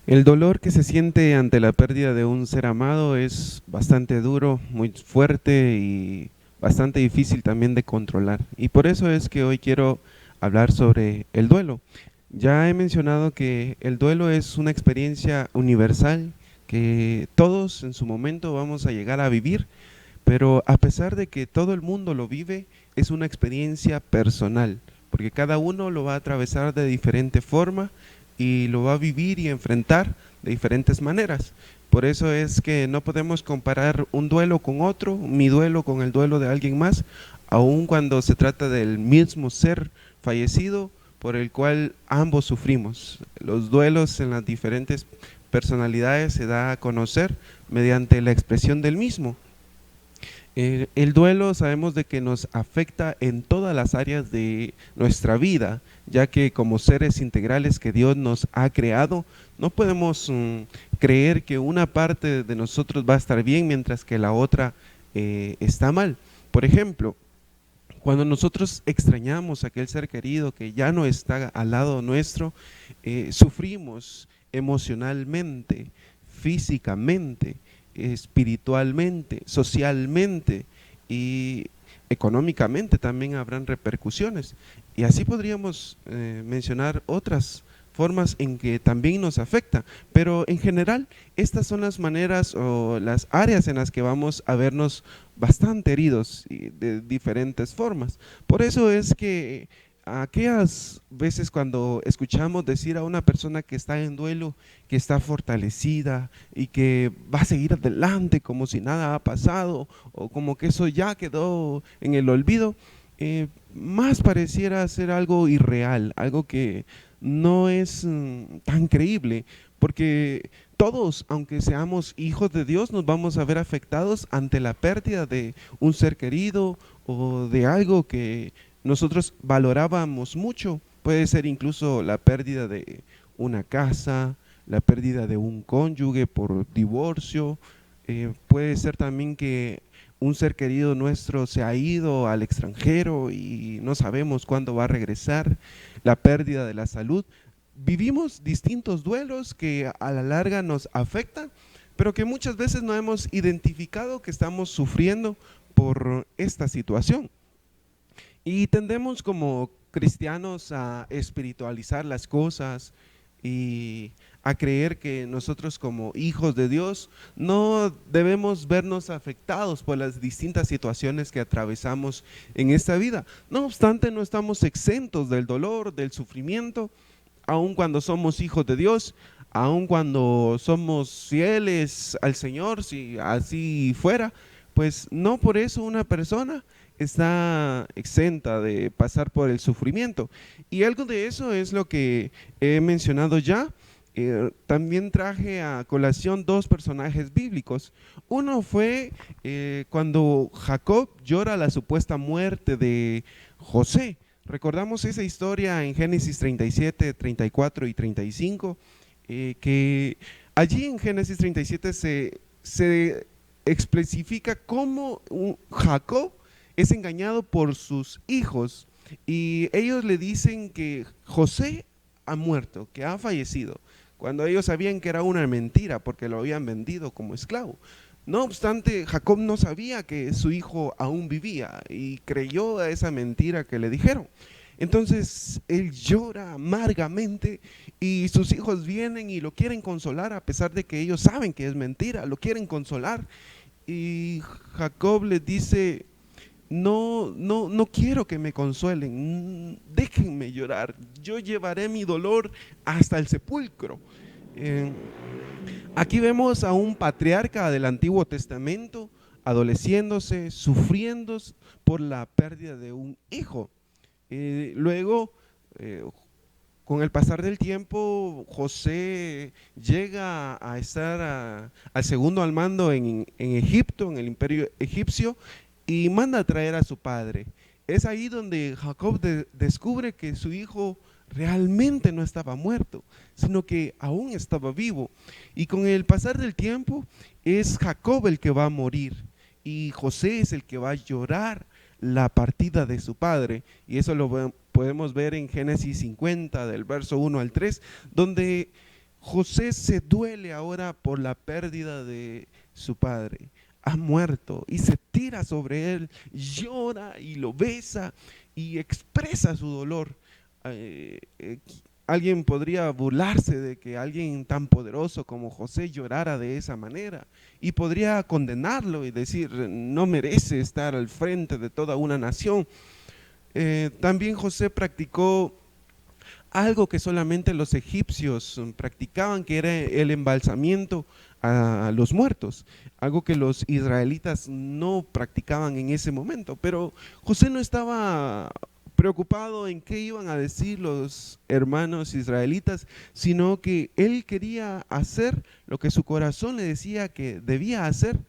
El dolor que se siente ante la pérdida de un ser amado es bastante duro, muy fuerte y bastante difícil también de controlar. Y por eso es que hoy quiero hablar sobre el duelo. Ya he mencionado que el duelo es una experiencia universal que todos en su momento vamos a llegar a vivir, pero a pesar de que todo el mundo lo vive, es una experiencia personal, porque cada uno lo va a atravesar de diferente forma y lo va a vivir y enfrentar de diferentes maneras. Por eso es que no podemos comparar un duelo con otro, mi duelo con el duelo de alguien más, aun cuando se trata del mismo ser fallecido por el cual ambos sufrimos. Los duelos en las diferentes personalidades se da a conocer mediante la expresión del mismo. El duelo sabemos de que nos afecta en todas las áreas de nuestra vida, ya que como seres integrales que Dios nos ha creado, no podemos creer que una parte de nosotros va a estar bien mientras que la otra está mal. Por ejemplo, cuando nosotros extrañamos a aquel ser querido que ya no está al lado nuestro, sufrimos emocionalmente, físicamente, espiritualmente, socialmente y económicamente también habrán repercusiones. Y así podríamos mencionar otras formas en que también nos afecta, pero en general estas son las maneras o las áreas en las que vamos a vernos bastante heridos y de diferentes formas. Por eso es que aquellas veces cuando escuchamos decir a una persona que está en duelo, que está fortalecida y que va a seguir adelante como si nada ha pasado o como que eso ya quedó en el olvido, más pareciera ser algo irreal, algo que no es tan creíble, porque todos, aunque seamos hijos de Dios, nos vamos a ver afectados ante la pérdida de un ser querido o de algo que nosotros valorábamos mucho. Puede ser incluso la pérdida de una casa, la pérdida de un cónyuge por divorcio, puede ser también que un ser querido nuestro se ha ido al extranjero y no sabemos cuándo va a regresar, la pérdida de la salud. Vivimos distintos duelos que a la larga nos afectan, pero que muchas veces no hemos identificado que estamos sufriendo por esta situación. Y tendemos como cristianos a espiritualizar las cosas y a creer que nosotros como hijos de Dios no debemos vernos afectados por las distintas situaciones que atravesamos en esta vida. No obstante, no estamos exentos del dolor, del sufrimiento, aun cuando somos hijos de Dios, aun cuando somos fieles al Señor, si así fuera, pues no por eso una persona está exenta de pasar por el sufrimiento. Y algo de eso es lo que he mencionado ya. También traje a colación dos personajes bíblicos. Uno fue cuando Jacob llora la supuesta muerte de José. Recordamos esa historia en Génesis 37, 34 y 35, que allí en Génesis 37 se especifica cómo Jacob es engañado por sus hijos y ellos le dicen que José ha muerto, que ha fallecido, cuando ellos sabían que era una mentira porque lo habían vendido como esclavo. No obstante, Jacob no sabía que su hijo aún vivía y creyó a esa mentira que le dijeron. Entonces él llora amargamente y sus hijos vienen y lo quieren consolar a pesar de que ellos saben que es mentira, lo quieren consolar. Y Jacob les dice, no quiero que me consuelen, déjenme llorar, yo llevaré mi dolor hasta el sepulcro. Eh, Aquí vemos a un patriarca del Antiguo Testamento adoleciéndose, sufriendo por la pérdida de un hijo. Luego, eh, con el pasar del tiempo, José llega a estar al segundo al mando en Egipto, en el imperio egipcio, y manda a traer a su padre. Es ahí donde Jacob descubre que su hijo realmente no estaba muerto, sino que aún estaba vivo. Y con el pasar del tiempo es Jacob el que va a morir y José es el que va a llorar la partida de su padre. Y eso lo podemos ver en Génesis 50, del verso 1 al 3, donde José se duele ahora por la pérdida de su padre. Ha muerto y se tira sobre él, llora y lo besa y expresa su dolor. Eh, eh, Alguien podría burlarse de que alguien tan poderoso como José llorara de esa manera y podría condenarlo y decir, no merece estar al frente de toda una nación. También José practicó algo que solamente los egipcios practicaban, que era el embalsamiento a los muertos, algo que los israelitas no practicaban en ese momento. Pero José no estaba preocupado en qué iban a decir los hermanos israelitas, sino que él quería hacer lo que su corazón le decía que debía hacer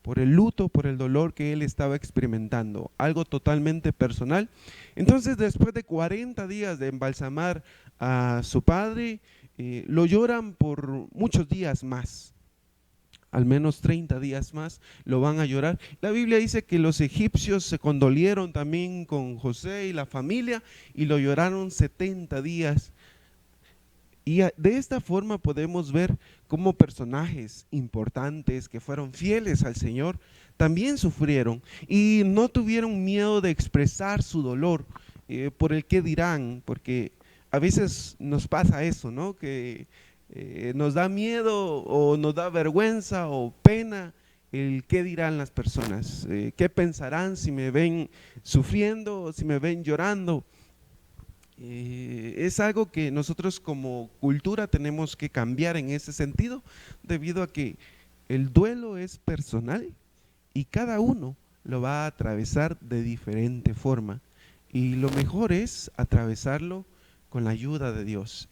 por el luto, por el dolor que él estaba experimentando, algo totalmente personal. Entonces, después de 40 días de embalsamar a su padre, lo lloran por muchos días más, al menos 30 días más lo van a llorar. La Biblia dice que los egipcios se condolieron también con José y la familia y lo lloraron 70 días. Y de esta forma podemos ver cómo personajes importantes que fueron fieles al Señor también sufrieron y no tuvieron miedo de expresar su dolor por el qué dirán, porque a veces nos pasa eso, ¿no? Que nos da miedo o nos da vergüenza o pena el qué dirán las personas, qué pensarán si me ven sufriendo o si me ven llorando. Es algo que nosotros como cultura tenemos que cambiar en ese sentido, debido a que el duelo es personal y cada uno lo va a atravesar de diferente forma. Y lo mejor es atravesarlo con la ayuda de Dios,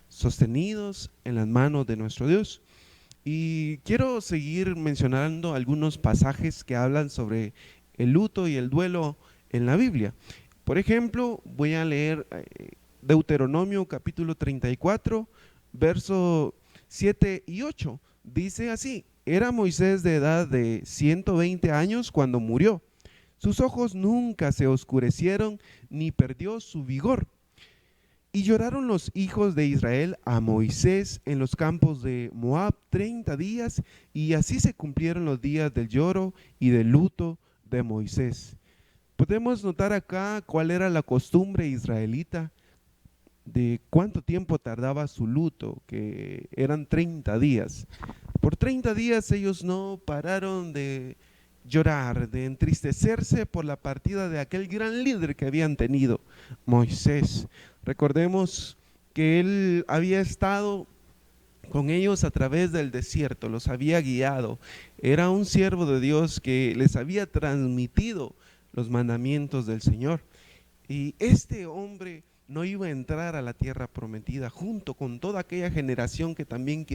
sostenidos en las manos de nuestro Dios. Y quiero seguir mencionando algunos pasajes que hablan sobre el luto y el duelo en la Biblia. Por ejemplo, voy a leer Deuteronomio capítulo 34, verso 7 y 8. Dice así: era Moisés de edad de 120 años cuando murió. Sus ojos nunca se oscurecieron ni perdió su vigor. Y lloraron los hijos de Israel a Moisés en los campos de Moab 30 días, y así se cumplieron los días del lloro y del luto de Moisés. Podemos notar acá cuál era la costumbre israelita de cuánto tiempo tardaba su luto, que eran 30 días. Por 30 días ellos no pararon de llorar, de entristecerse por la partida de aquel gran líder que habían tenido, Moisés. Recordemos que él había estado con ellos a través del desierto, los había guiado. Era un siervo de Dios que les había transmitido los mandamientos del Señor. Y este hombre no iba a entrar a la tierra prometida junto con toda aquella generación que también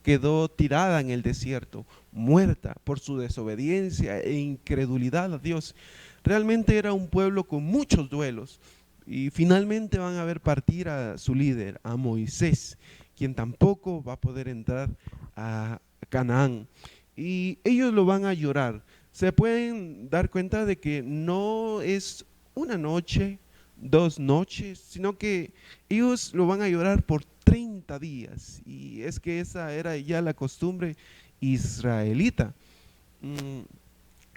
quedó tirada en el desierto, muerta por su desobediencia e incredulidad a Dios. Realmente era un pueblo con muchos duelos, y finalmente van a ver partir a su líder, a Moisés, quien tampoco va a poder entrar a Canaán. Y ellos lo van a llorar. Se pueden dar cuenta de que no es una noche, 2 noches, sino que ellos lo van a llorar por 30 días. Y es que esa era ya la costumbre israelita.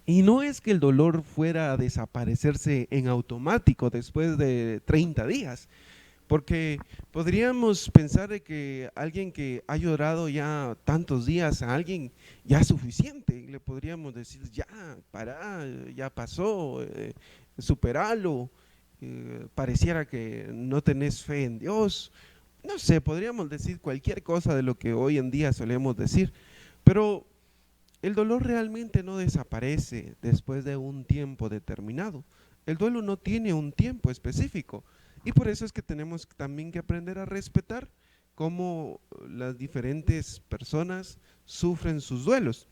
Y no es que el dolor fuera a desaparecerse en automático después de 30 días, porque podríamos pensar de que alguien que ha llorado ya tantos días a alguien ya es suficiente, le podríamos decir ya, para, ya pasó, superalo, pareciera que no tenés fe en Dios, no sé, podríamos decir cualquier cosa de lo que hoy en día solemos decir, pero el dolor realmente no desaparece después de un tiempo determinado. El duelo no tiene un tiempo específico, y por eso es que tenemos también que aprender a respetar cómo las diferentes personas sufren sus duelos.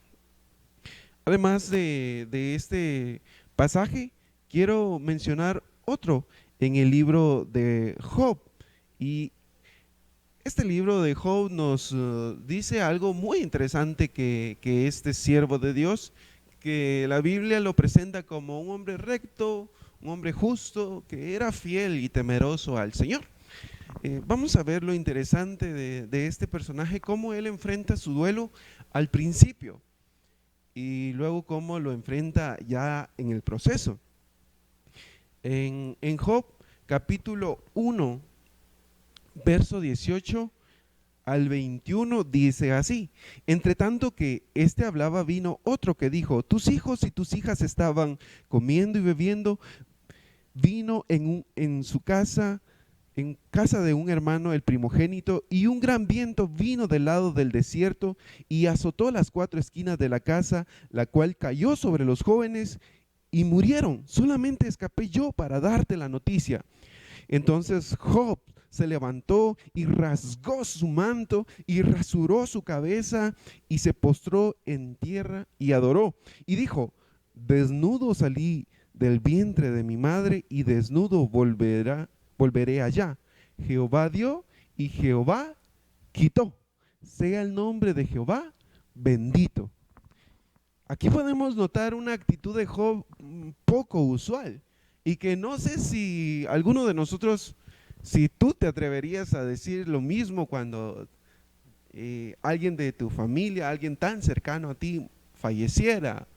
Además de este pasaje, quiero mencionar otro en el libro de Job. Y este libro de Job nos dice algo muy interesante, que este siervo de Dios, que la Biblia lo presenta como un hombre recto, un hombre justo, que era fiel y temeroso al Señor. Vamos a ver lo interesante de este personaje, cómo él enfrenta su duelo al principio y luego cómo lo enfrenta ya en el proceso. En Job capítulo 1, verso 18 al 21 dice así: entre tanto que éste hablaba, vino otro que dijo: tus hijos y tus hijas estaban comiendo y bebiendo vino en su casa, en casa de un hermano, el primogénito, y un gran viento vino del lado del desierto y azotó las cuatro esquinas de la casa, la cual cayó sobre los jóvenes y murieron. Solamente escapé yo para darte la noticia. Entonces Job se levantó y rasgó su manto y rasuró su cabeza y se postró en tierra y adoró. Y dijo: desnudo salí del vientre de mi madre y desnudo volveré allá. Jehová dio y Jehová quitó. Sea el nombre de Jehová bendito. Aquí podemos notar una actitud de Job poco usual y que no sé si alguno de nosotros, si tú te atreverías a decir lo mismo cuando alguien de tu familia, alguien tan cercano a ti falleciera.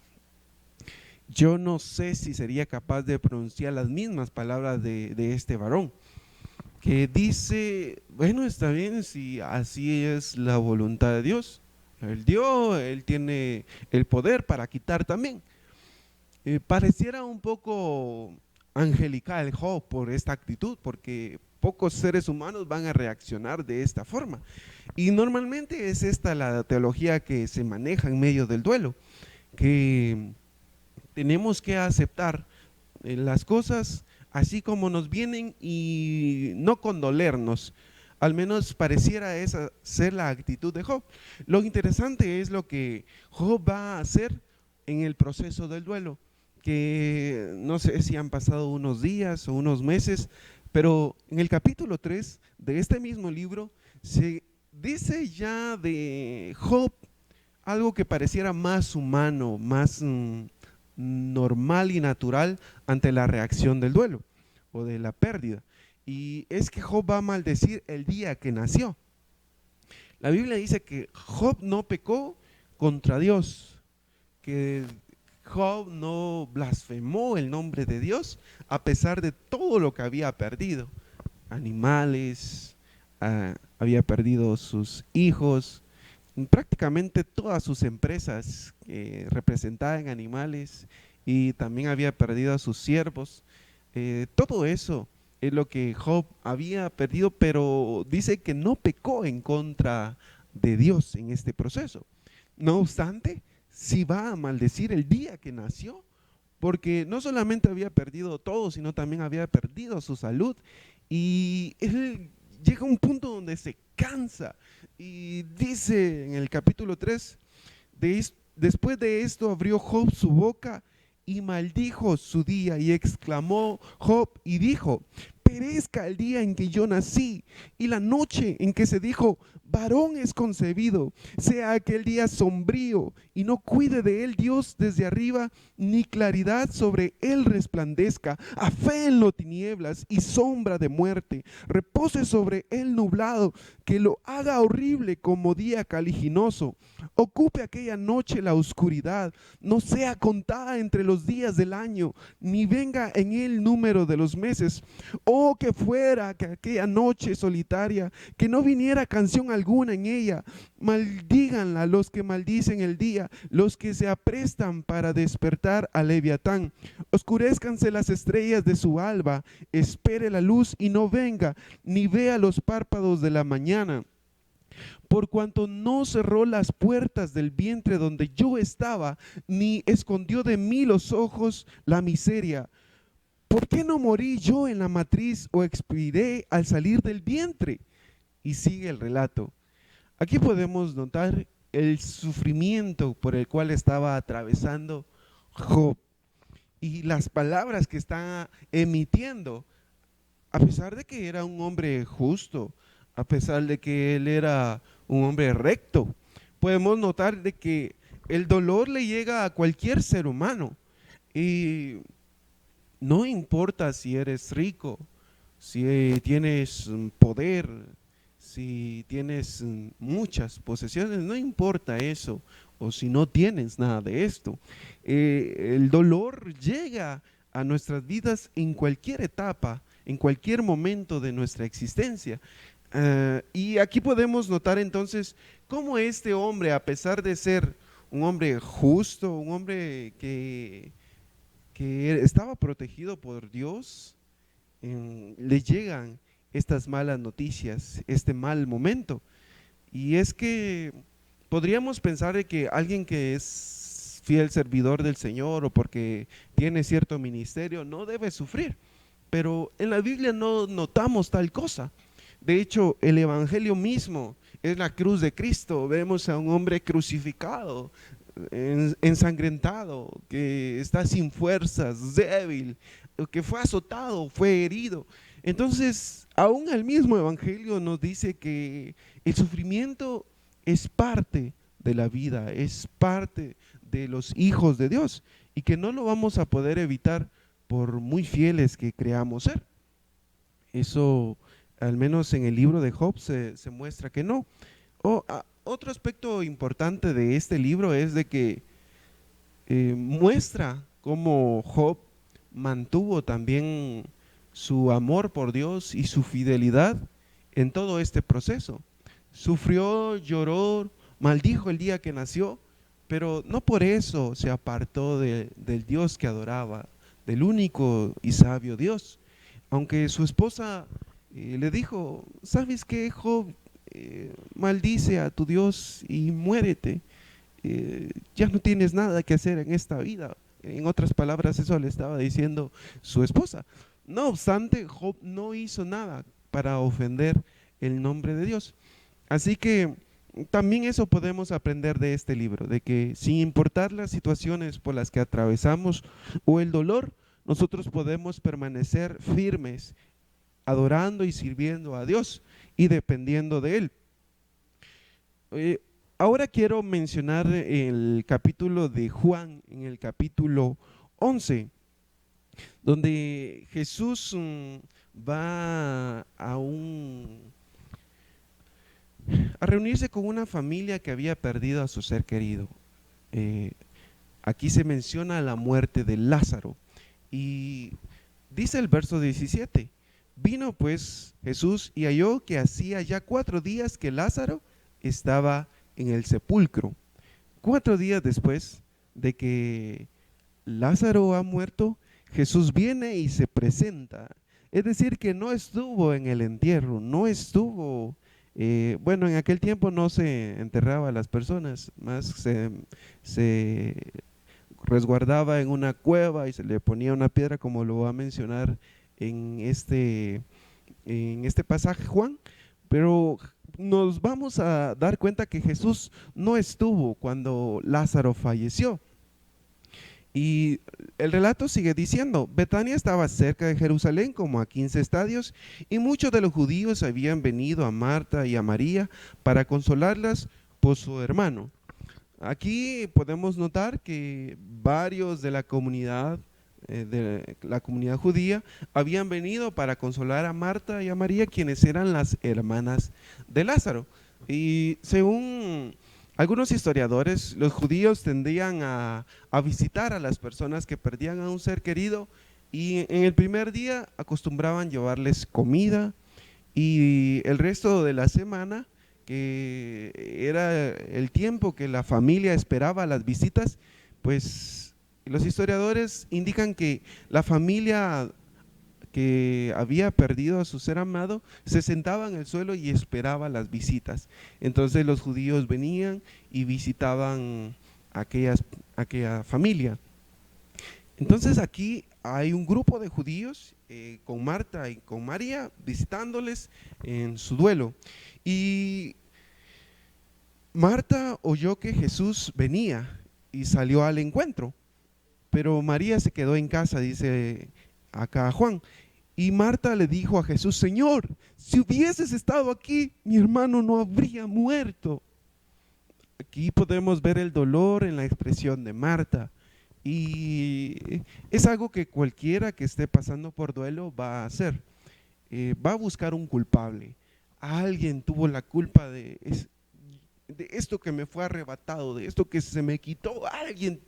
Yo no sé si sería capaz de pronunciar las mismas palabras de este varón, que dice: bueno, está bien, si así es la voluntad de Dios. Él dio, Él tiene el poder para quitar también. Pareciera un poco angelical Job por esta actitud, porque pocos seres humanos van a reaccionar de esta forma. Y normalmente es esta la teología que se maneja en medio del duelo, que tenemos que aceptar las cosas así como nos vienen y no condolernos. Al menos pareciera esa ser la actitud de Job. Lo interesante es lo que Job va a hacer en el proceso del duelo, que no sé si han pasado unos días o unos meses, pero en el capítulo 3 de este mismo libro se dice ya de Job algo que pareciera más humano, más normal y natural ante la reacción del duelo o de la pérdida. Y es que Job va a maldecir el día que nació. La Biblia dice que Job no pecó contra Dios, que Job no blasfemó el nombre de Dios a pesar de todo lo que había perdido. Animales, había perdido sus hijos, prácticamente todas sus empresas que representaban animales, y también había perdido a sus siervos. Todo eso es lo que Job había perdido, pero dice que no pecó en contra de Dios en este proceso. No obstante, sí va a maldecir el día que nació, porque no solamente había perdido todo, sino también había perdido su salud, y él llega a un punto donde se cansa y dice en el capítulo 3, después de esto abrió Job su boca y maldijo su día y exclamó Job y dijo: perezca el día en que yo nací y la noche en que se dijo varón es concebido, sea aquel día sombrío y no cuide de él Dios desde arriba, ni claridad sobre él resplandezca, aféenlo tinieblas y sombra de muerte, repose sobre él nublado, que lo haga horrible como día caliginoso, ocupe aquella noche la oscuridad, no sea contada entre los días del año, ni venga en él número de los meses. Oh, que fuera que aquella noche solitaria, que no viniera canción alguna en ella. Maldíganla los que maldicen el día, los que se aprestan para despertar a Leviatán. Oscurézcanse las estrellas de su alba, espere la luz y no venga, ni vea los párpados de la mañana. Por cuanto no cerró las puertas del vientre donde yo estaba, ni escondió de mí los ojos la miseria. ¿Por qué no morí yo en la matriz o expiré al salir del vientre? Y sigue el relato. Aquí podemos notar el sufrimiento por el cual estaba atravesando Job y las palabras que está emitiendo, a pesar de que era un hombre justo, a pesar de que él era un hombre recto. Podemos notar de que el dolor le llega a cualquier ser humano y no importa si eres rico, si tienes poder, si tienes muchas posesiones, no importa eso, o si no tienes nada de esto. El dolor llega a nuestras vidas en cualquier etapa, en cualquier momento de nuestra existencia. Y aquí podemos notar entonces cómo este hombre, a pesar de ser un hombre justo, un hombre que estaba protegido por Dios, le llegan estas malas noticias, este mal momento. Y es que podríamos pensar de que alguien que es fiel servidor del Señor o porque tiene cierto ministerio no debe sufrir, pero en la Biblia no notamos tal cosa. De hecho, el Evangelio mismo es la cruz de Cristo. Vemos a un hombre crucificado, ensangrentado, que está sin fuerzas, débil, que fue azotado, fue herido. Entonces, aún el mismo Evangelio nos dice que el sufrimiento es parte de la vida, es parte de los hijos de Dios y que no lo vamos a poder evitar por muy fieles que creamos ser. Eso, al menos en el libro de Job, se muestra que no. Otro aspecto importante de este libro es de que muestra cómo Job mantuvo también su amor por Dios y su fidelidad en todo este proceso. Sufrió, lloró, maldijo el día que nació, pero no por eso se apartó del Dios que adoraba, del único y sabio Dios. Aunque su esposa le dijo, ¿sabes qué, Job? Maldice a tu Dios y muérete. Ya no tienes nada que hacer en esta vida. En otras palabras, eso le estaba diciendo su esposa. No obstante, Job no hizo nada para ofender el nombre de Dios. Así que también eso podemos aprender de este libro, de que sin importar las situaciones por las que atravesamos o el dolor, nosotros podemos permanecer firmes, adorando y sirviendo a Dios y dependiendo de Él. Eh, Ahora quiero mencionar el capítulo de Juan, en el capítulo 11, donde Jesús va a reunirse con una familia que había perdido a su ser querido. Eh, Aquí se menciona la muerte de Lázaro y dice el verso 17, vino pues Jesús y halló que hacía ya 4 días que Lázaro estaba en el sepulcro. 4 días después de que Lázaro ha muerto, Jesús viene y se presenta. Es decir, que no estuvo en el entierro, no estuvo, bueno, en aquel tiempo no se enterraba a las personas, más se resguardaba en una cueva y se le ponía una piedra, como lo va a mencionar en este pasaje Juan, pero nos vamos a dar cuenta que Jesús no estuvo cuando Lázaro falleció. Y el relato sigue diciendo, Betania estaba cerca de Jerusalén, como a 15 estadios, y muchos de los judíos habían venido a Marta y a María para consolarlas por su hermano. Aquí podemos notar que varios de la comunidad judía habían venido para consolar a Marta y a María, quienes eran las hermanas de Lázaro. Y según algunos historiadores, los judíos tendían a visitar a las personas que perdían a un ser querido y en el primer día acostumbraban llevarles comida y el resto de la semana, que era el tiempo que la familia esperaba las visitas, pues los historiadores indican que la familia que había perdido a su ser amado se sentaba en el suelo y esperaba las visitas. Entonces los judíos venían y visitaban aquella familia. Entonces aquí hay un grupo de judíos con Marta y con María visitándoles en su duelo. Y Marta oyó que Jesús venía y salió al encuentro, pero María se quedó en casa, dice acá Juan. Y Marta le dijo a Jesús, Señor, si hubieses estado aquí, mi hermano no habría muerto. Aquí podemos ver el dolor en la expresión de Marta. Y es algo que cualquiera que esté pasando por duelo va a hacer. va a buscar un culpable. Alguien tuvo la culpa de esto que me fue arrebatado, de esto que se me quitó. Alguien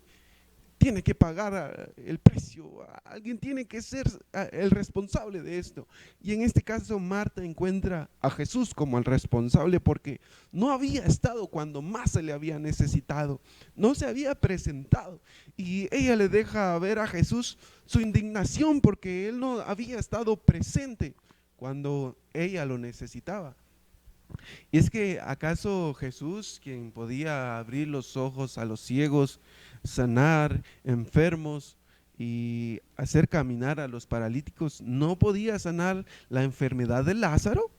tiene que pagar el precio, alguien tiene que ser el responsable de esto. Y en este caso Marta encuentra a Jesús como el responsable porque no había estado cuando más se le había necesitado, no se había presentado. Y ella le deja ver a Jesús su indignación porque él no había estado presente cuando ella lo necesitaba. Y es que ¿acaso Jesús, quien podía abrir los ojos a los ciegos, sanar enfermos y hacer caminar a los paralíticos, no podía sanar la enfermedad de Lázaro?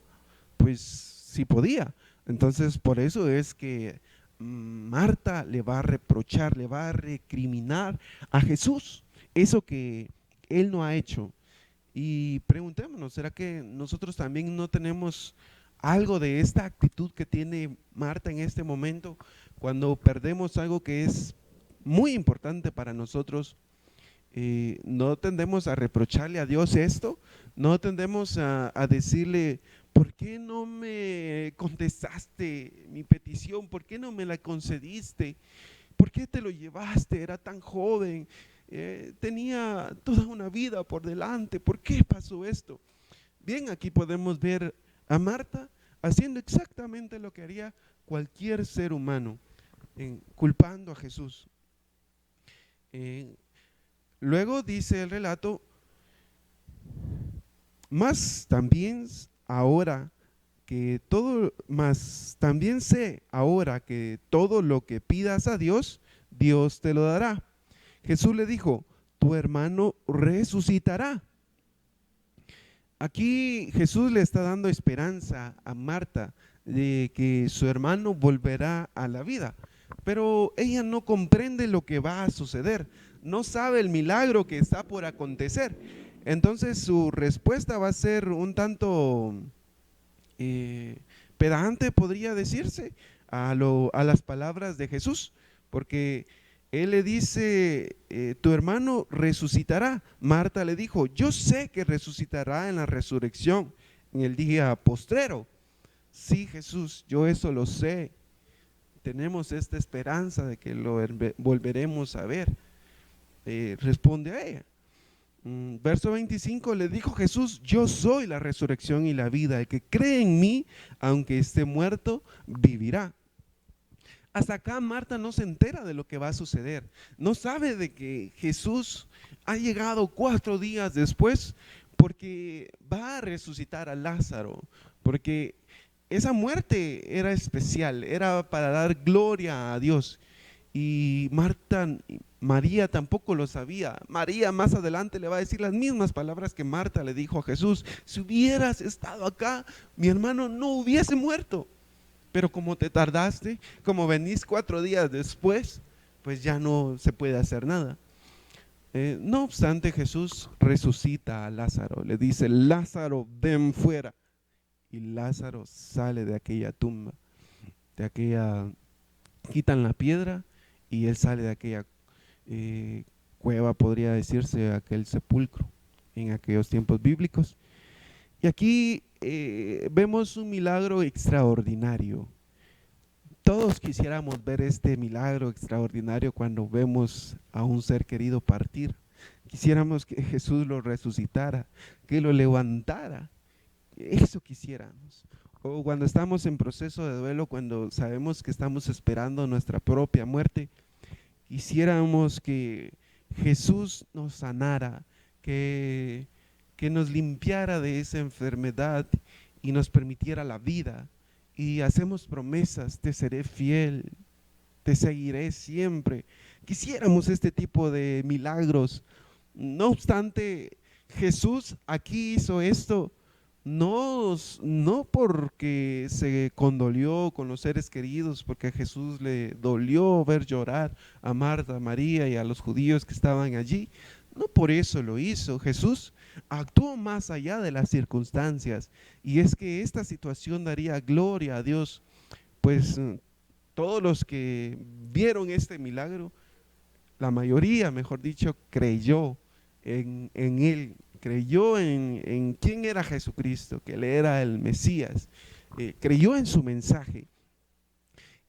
Pues sí podía. Entonces por eso es que Marta le va a reprochar, le va a recriminar a Jesús eso que él no ha hecho. Y preguntémonos, ¿será que nosotros también no tenemos algo de esta actitud que tiene Marta en este momento cuando perdemos algo que es muy importante para nosotros? No tendemos a reprocharle a Dios esto, no tendemos a decirle, ¿por qué no me contestaste mi petición? ¿Por qué no me la concediste? ¿Por qué te lo llevaste? Era tan joven, tenía toda una vida por delante. ¿Por qué pasó esto? Bien, aquí podemos ver a Marta haciendo exactamente lo que haría cualquier ser humano, culpando a Jesús. Luego dice el relato, más también sé ahora que todo lo que pidas a Dios, Dios te lo dará. Jesús le dijo, tu hermano resucitará. Aquí Jesús le está dando esperanza a Marta de que su hermano volverá a la vida, pero ella no comprende lo que va a suceder, no sabe el milagro que está por acontecer. Entonces su respuesta va a ser un tanto pedante, podría decirse, a las palabras de Jesús, porque él le dice, tu hermano resucitará. Marta le dijo, yo sé que resucitará en la resurrección, en el día postrero. Sí, Jesús, yo eso lo sé. Tenemos esta esperanza de que lo volveremos a ver. Responde a ella. Verso 25, le dijo Jesús, yo soy la resurrección y la vida. El que cree en mí, aunque esté muerto, vivirá. Hasta acá Marta no se entera de lo que va a suceder. No sabe de que Jesús ha llegado 4 días después porque va a resucitar a Lázaro. Porque esa muerte era especial, era para dar gloria a Dios. Y María tampoco lo sabía. María más adelante le va a decir las mismas palabras que Marta le dijo a Jesús. Si hubieras estado acá, mi hermano no hubiese muerto. Pero como te tardaste, como venís 4 días después, pues ya no se puede hacer nada. No obstante, Jesús resucita a Lázaro. Le dice, Lázaro, ven fuera. Y Lázaro sale de aquella tumba, quitan la piedra y él sale de aquella cueva, podría decirse, aquel sepulcro en aquellos tiempos bíblicos. Y aquí vemos un milagro extraordinario. Todos quisiéramos ver este milagro extraordinario cuando vemos a un ser querido partir. Quisiéramos que Jesús lo resucitara, que lo levantara. Eso quisiéramos. O cuando estamos en proceso de duelo, cuando sabemos que estamos esperando nuestra propia muerte, quisiéramos que Jesús nos sanara, que nos limpiara de esa enfermedad y nos permitiera la vida. Y hacemos promesas, te seré fiel, te seguiré siempre. Quisiéramos este tipo de milagros. No obstante, Jesús aquí hizo esto no porque se condolió con los seres queridos, porque a Jesús le dolió ver llorar a Marta, a María y a los judíos que estaban allí. No por eso lo hizo. Jesús actuó más allá de las circunstancias, y es que esta situación daría gloria a Dios, pues todos los que vieron este milagro, la mayoría, mejor dicho, creyó en él, creyó en quién era Jesucristo, que él era el Mesías, creyó en su mensaje.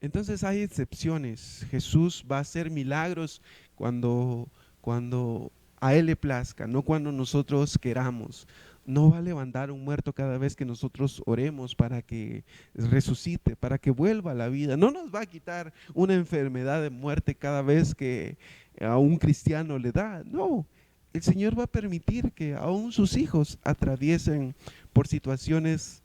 Entonces hay excepciones. Jesús va a hacer milagros cuando a Él le plazca, no cuando nosotros queramos. No va a levantar un muerto cada vez que nosotros oremos para que resucite, para que vuelva a la vida. No nos va a quitar una enfermedad de muerte cada vez que a un cristiano le da. No, el Señor va a permitir que aún sus hijos atraviesen por situaciones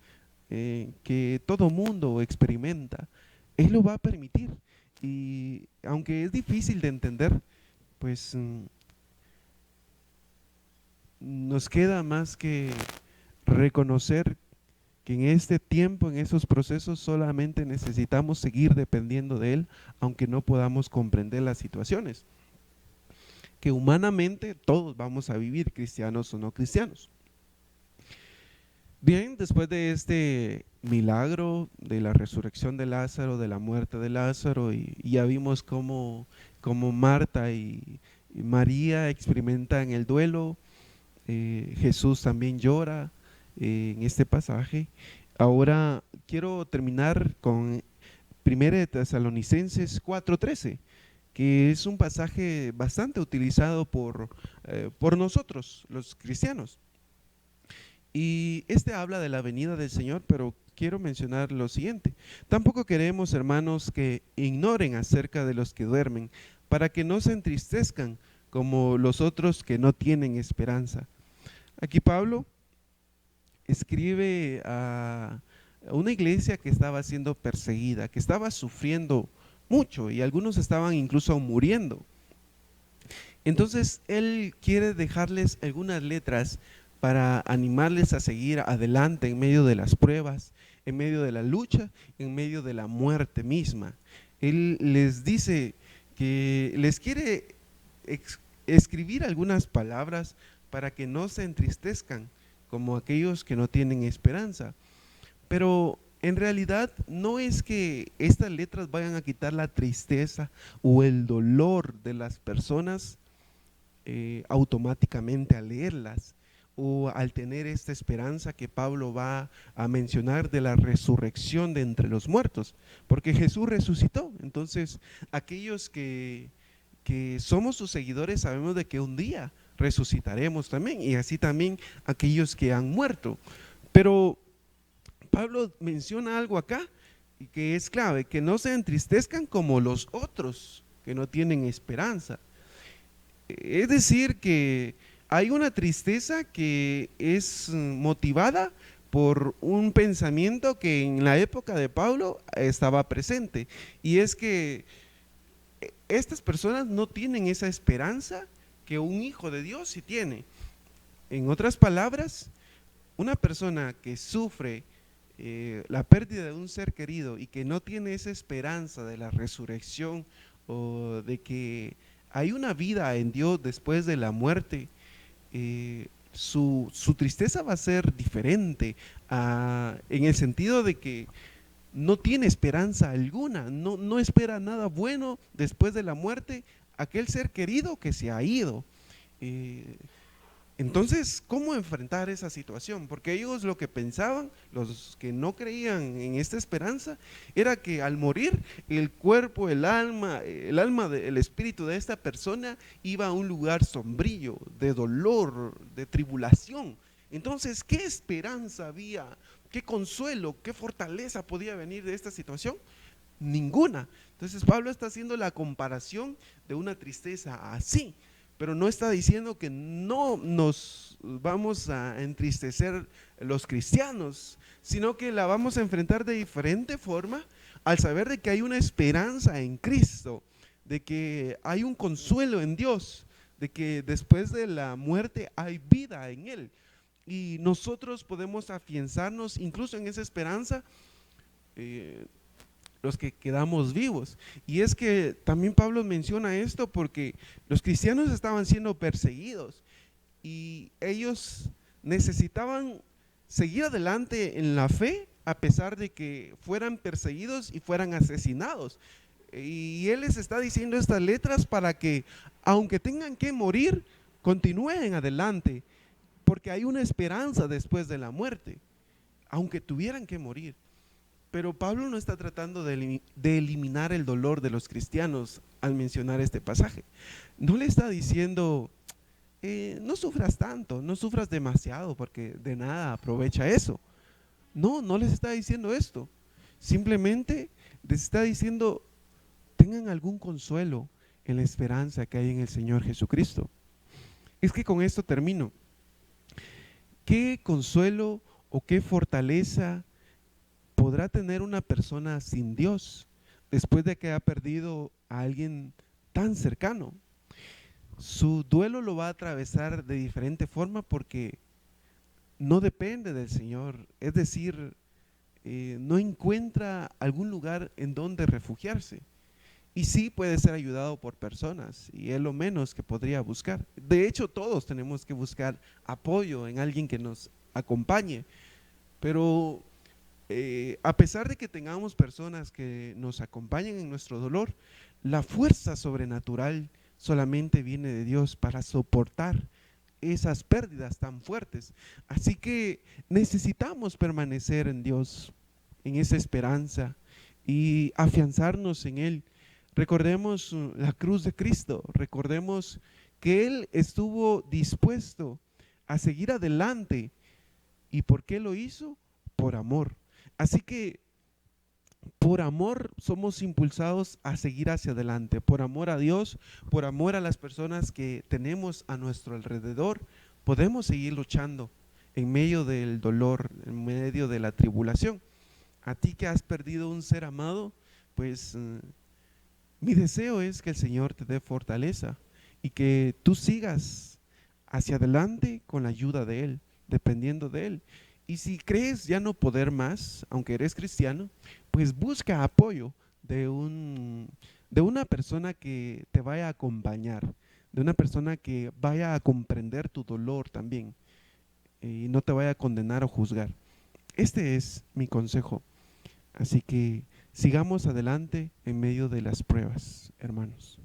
que todo mundo experimenta. Él lo va a permitir. Y aunque es difícil de entender, pues nos queda más que reconocer que en este tiempo, en esos procesos, solamente necesitamos seguir dependiendo de Él, aunque no podamos comprender las situaciones que humanamente todos vamos a vivir, cristianos o no cristianos. Bien, después de este milagro de la resurrección de Lázaro, de la muerte de Lázaro, y ya vimos cómo Marta y María experimentan el duelo, Jesús también llora en este pasaje. Ahora quiero terminar con 1 de Tesalonicenses 4:13, que es un pasaje bastante utilizado por nosotros, los cristianos. Y este habla de la venida del Señor, pero quiero mencionar lo siguiente. Tampoco queremos, hermanos, que ignoren acerca de los que duermen, para que no se entristezcan como los otros que no tienen esperanza. Aquí Pablo escribe a una iglesia que estaba siendo perseguida, que estaba sufriendo mucho y algunos estaban incluso muriendo. Entonces él quiere dejarles algunas letras para animarles a seguir adelante en medio de las pruebas, en medio de la lucha, en medio de la muerte misma. Él les dice que les quiere escribir algunas palabras para que no se entristezcan como aquellos que no tienen esperanza. Pero en realidad no es que estas letras vayan a quitar la tristeza o el dolor de las personas automáticamente al leerlas, o al tener esta esperanza que Pablo va a mencionar de la resurrección de entre los muertos, porque Jesús resucitó. Entonces aquellos que somos sus seguidores sabemos de que un día resucitaremos también, y así también aquellos que han muerto. Pero Pablo menciona algo acá que es clave: que no se entristezcan como los otros que no tienen esperanza. Es decir, que hay una tristeza que es motivada por un pensamiento que en la época de Pablo estaba presente, y es que estas personas no tienen esa esperanza que un hijo de Dios sí tiene. En otras palabras, una persona que sufre la pérdida de un ser querido y que no tiene esa esperanza de la resurrección o de que hay una vida en Dios después de la muerte, su tristeza va a ser diferente, en el sentido de que no tiene esperanza alguna, no espera nada bueno después de la muerte, aquel ser querido que se ha ido. Entonces, ¿cómo enfrentar esa situación? Porque ellos lo que pensaban, los que no creían en esta esperanza, era que al morir el cuerpo, el alma, el espíritu de esta persona iba a un lugar sombrío, de dolor, de tribulación. Entonces, ¿qué esperanza había? ¿Qué consuelo, qué fortaleza podía venir de esta situación? Ninguna. Entonces Pablo está haciendo la comparación de una tristeza así, pero no está diciendo que no nos vamos a entristecer los cristianos, sino que la vamos a enfrentar de diferente forma al saber de que hay una esperanza en Cristo, de que hay un consuelo en Dios, de que después de la muerte hay vida en Él. Y nosotros podemos afianzarnos incluso en esa esperanza, los que quedamos vivos. Y es que también Pablo menciona esto porque los cristianos estaban siendo perseguidos y ellos necesitaban seguir adelante en la fe a pesar de que fueran perseguidos y fueran asesinados. Y él les está diciendo estas letras para que, aunque tengan que morir, continúen adelante. porque hay una esperanza después de la muerte, aunque tuvieran que morir. Pero Pablo no está tratando de eliminar el dolor de los cristianos al mencionar este pasaje. No le está diciendo, no sufras tanto, no sufras demasiado, porque de nada aprovecha eso. No, no les está diciendo esto. Simplemente les está diciendo, tengan algún consuelo en la esperanza que hay en el Señor Jesucristo. Es que con esto termino. ¿Qué consuelo o qué fortaleza podrá tener una persona sin Dios después de que ha perdido a alguien tan cercano? Su duelo lo va a atravesar de diferente forma porque no depende del Señor, es decir, no encuentra algún lugar en donde refugiarse. Y sí puede ser ayudado por personas, y es lo menos que podría buscar. De hecho, todos tenemos que buscar apoyo en alguien que nos acompañe, pero a pesar de que tengamos personas que nos acompañen en nuestro dolor, la fuerza sobrenatural solamente viene de Dios para soportar esas pérdidas tan fuertes. Así que necesitamos permanecer en Dios, en esa esperanza y afianzarnos en Él. Recordemos la cruz de Cristo, recordemos que Él estuvo dispuesto a seguir adelante. ¿Y por qué lo hizo? Por amor. Así que por amor somos impulsados a seguir hacia adelante, por amor a Dios, por amor a las personas que tenemos a nuestro alrededor, podemos seguir luchando en medio del dolor, en medio de la tribulación. A ti que has perdido un ser amado, pues mi deseo es que el Señor te dé fortaleza y que tú sigas hacia adelante con la ayuda de Él, dependiendo de Él. Y si crees ya no poder más, aunque eres cristiano, pues busca apoyo de una persona que te vaya a acompañar, de una persona que vaya a comprender tu dolor también y no te vaya a condenar o juzgar. Este es mi consejo. Así que sigamos adelante en medio de las pruebas, hermanos.